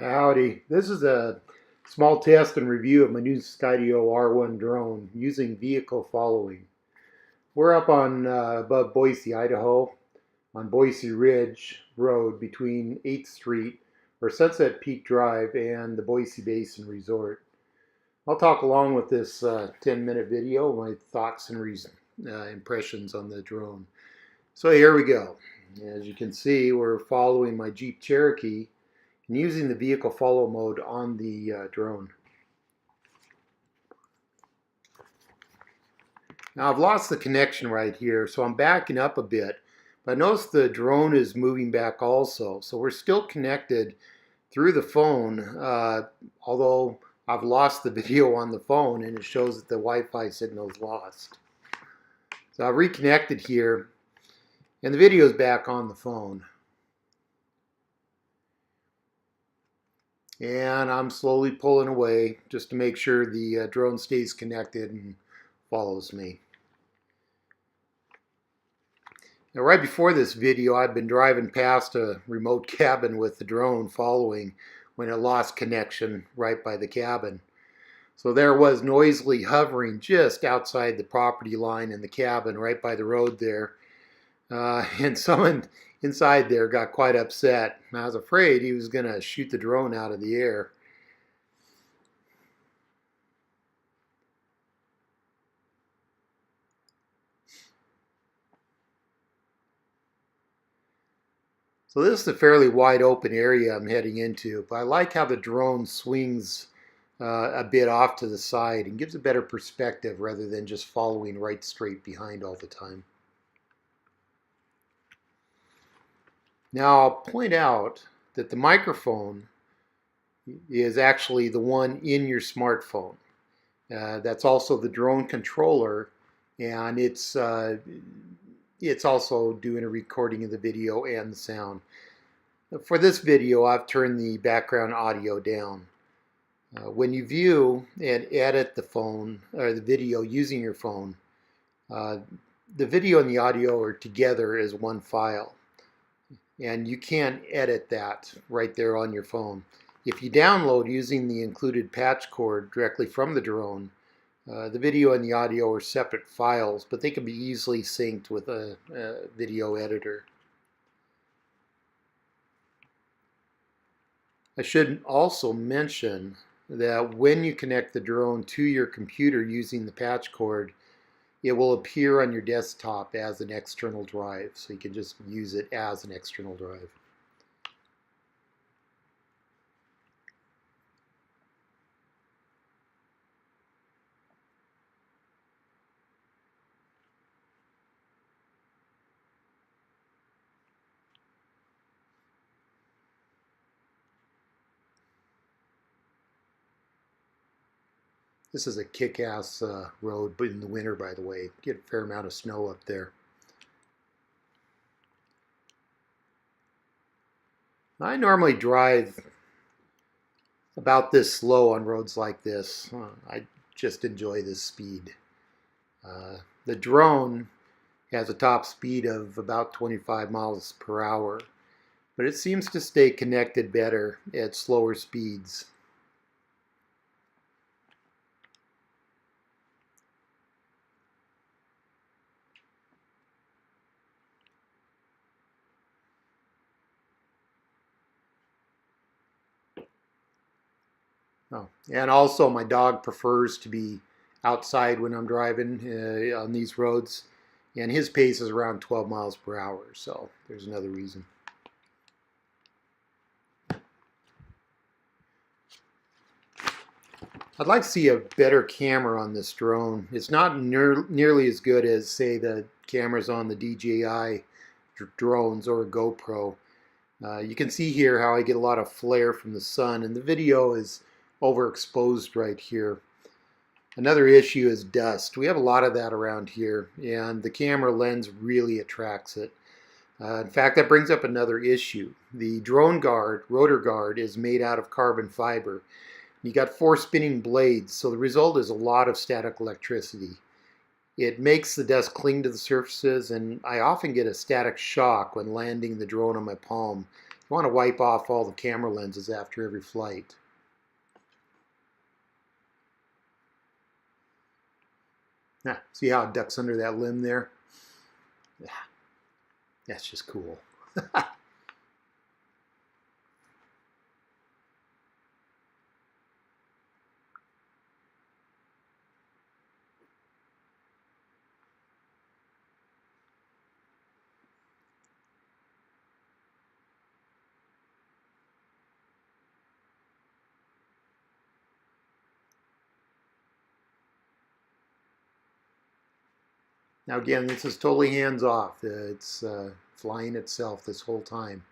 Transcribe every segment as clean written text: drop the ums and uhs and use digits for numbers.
Howdy. This is a small test and review of my new Skydio R1 drone using vehicle following. We're up on above Boise, Idaho, on Boise Ridge Road between 8th Street or Sunset Peak Drive and the Boise Basin Resort. I'll talk along with this 10-minute video, my thoughts and impressions on the drone. So here we go. As you can see, we're following my Jeep Cherokee and using the vehicle follow mode on the drone. Now I've lost the connection right here, so I'm backing up a bit. But notice the drone is moving back also, so we're still connected through the phone, although I've lost the video on the phone and it shows that the Wi-Fi signal is lost. So I've reconnected here and the video is back on the phone. And I'm slowly pulling away just to make sure the drone stays connected and follows me. Now, right before this video, I'd been driving past a remote cabin with the drone following when it lost connection right by the cabin. So there it was noisily hovering just outside the property line in the cabin right by the road there. And someone inside there got quite upset. I was afraid he was going to shoot the drone out of the air. So this is a fairly wide open area I'm heading into, but I like how the drone swings a bit off to the side and gives a better perspective rather than just following right straight behind all the time. Now I'll point out that the microphone is actually the one in your smartphone. That's also the drone controller, and it's also doing a recording of the video and the sound. For this video, I've turned the background audio down. When you view and edit the phone or the video using your phone, the video and the audio are together as one file. And you can edit that right there on your phone. If you download using the included patch cord directly from the drone, the video and the audio are separate files, but they can be easily synced with a video editor. I should also mention that when you connect the drone to your computer using the patch cord, it will appear on your desktop as an external drive, so you can just use it as an external drive. This is a kick-ass road, but in the winter, by the way. Get a fair amount of snow up there. I normally drive about this slow on roads like this. I just enjoy this speed. The drone has a top speed of about 25 miles per hour, but it seems to stay connected better at slower speeds. Oh, and also my dog prefers to be outside when I'm driving on these roads, and his pace is around 12 miles per hour, so there's another reason. I'd like to see a better camera on this drone. It's not nearly as good as, say, the cameras on the DJI drones or a GoPro. You can see here how I get a lot of flare from the sun, and the video is overexposed right here. Another issue is dust. We have a lot of that around here, and the camera lens really attracts it. In fact, that brings up another issue. The drone guard, rotor guard, is made out of carbon fiber. You got 4 spinning blades, so the result is a lot of static electricity. It makes the dust cling to the surfaces, and I often get a static shock when landing the drone on my palm You want to wipe off all the camera lenses after every flight. Now, see how it ducks under that limb there? Yeah, that's just cool. Now again, this is totally hands-off. It's flying itself this whole time.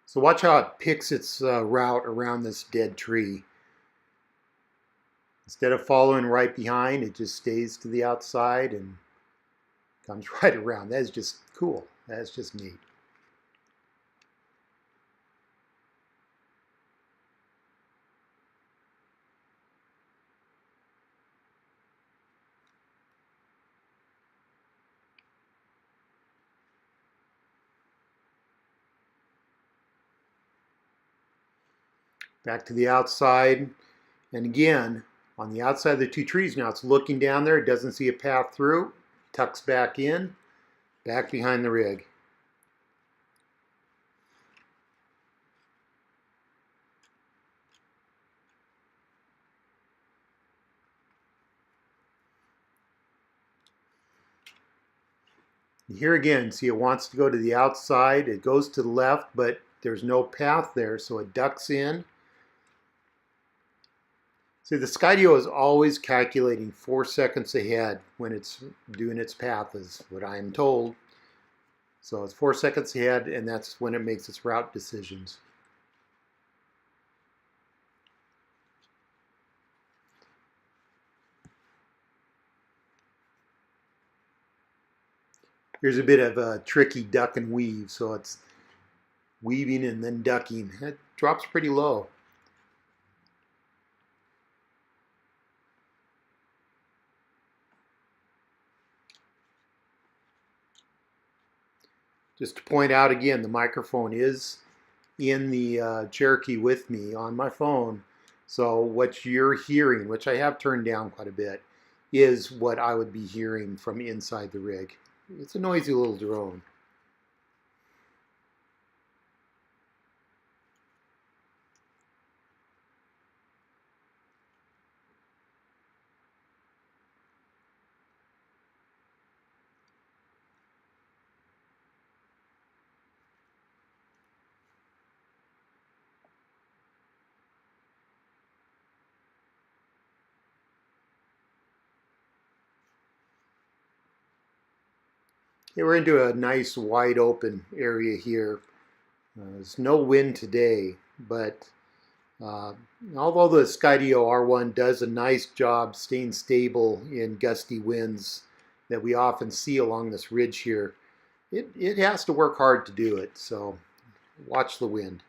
So watch how it picks its route around this dead tree. Instead of following right behind, it just stays to the outside and comes right around. That is just cool. That's just neat. Back to the outside. And again, on the outside of the two trees now, it's looking down there. It doesn't see a path through. Tucks back in, back behind the rig. Here again, see, it wants to go to the outside. It goes to the left, but there's no path there, so it ducks in. See, the Skydio is always calculating 4 seconds ahead when it's doing its path, is what I am told. So it's 4 seconds ahead, and that's when it makes its route decisions. Here's a bit of a tricky duck and weave, so it's weaving and then ducking. It drops pretty low. Just to point out again, the microphone is in the Cherokee with me on my phone. So what you're hearing, which I have turned down quite a bit, is what I would be hearing from inside the rig. It's a noisy little drone. Okay, we're into a nice wide open area here. There's no wind today, but although the Skydio R1 does a nice job staying stable in gusty winds that we often see along this ridge here, it has to work hard to do it, so watch the wind.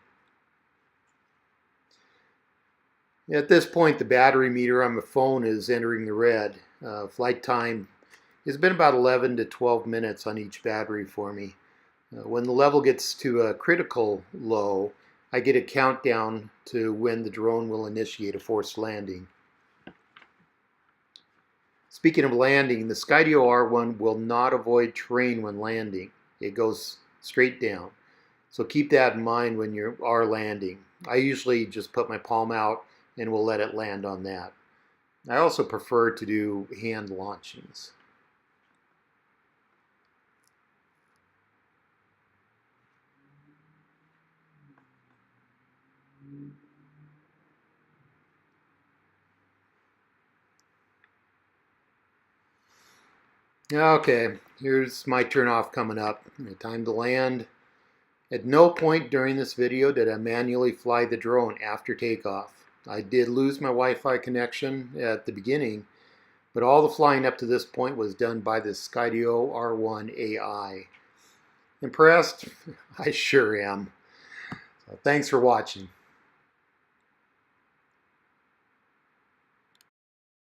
At this point, the battery meter on my phone is entering the red. Flight time has been about 11 to 12 minutes on each battery for me. When the level gets to a critical low, I get a countdown to when the drone will initiate a forced landing. Speaking of landing, the Skydio R1 will not avoid terrain when landing. It goes straight down. So keep that in mind when you are landing. I usually just put my palm out and will let it land on that. I also prefer to do hand launchings. Okay, here's my turn off coming up. Time to land. At no point during this video did I manually fly the drone after takeoff. I did lose my Wi-Fi connection at the beginning, but all the flying up to this point was done by the Skydio R1 AI. Impressed? I sure am. So thanks for watching.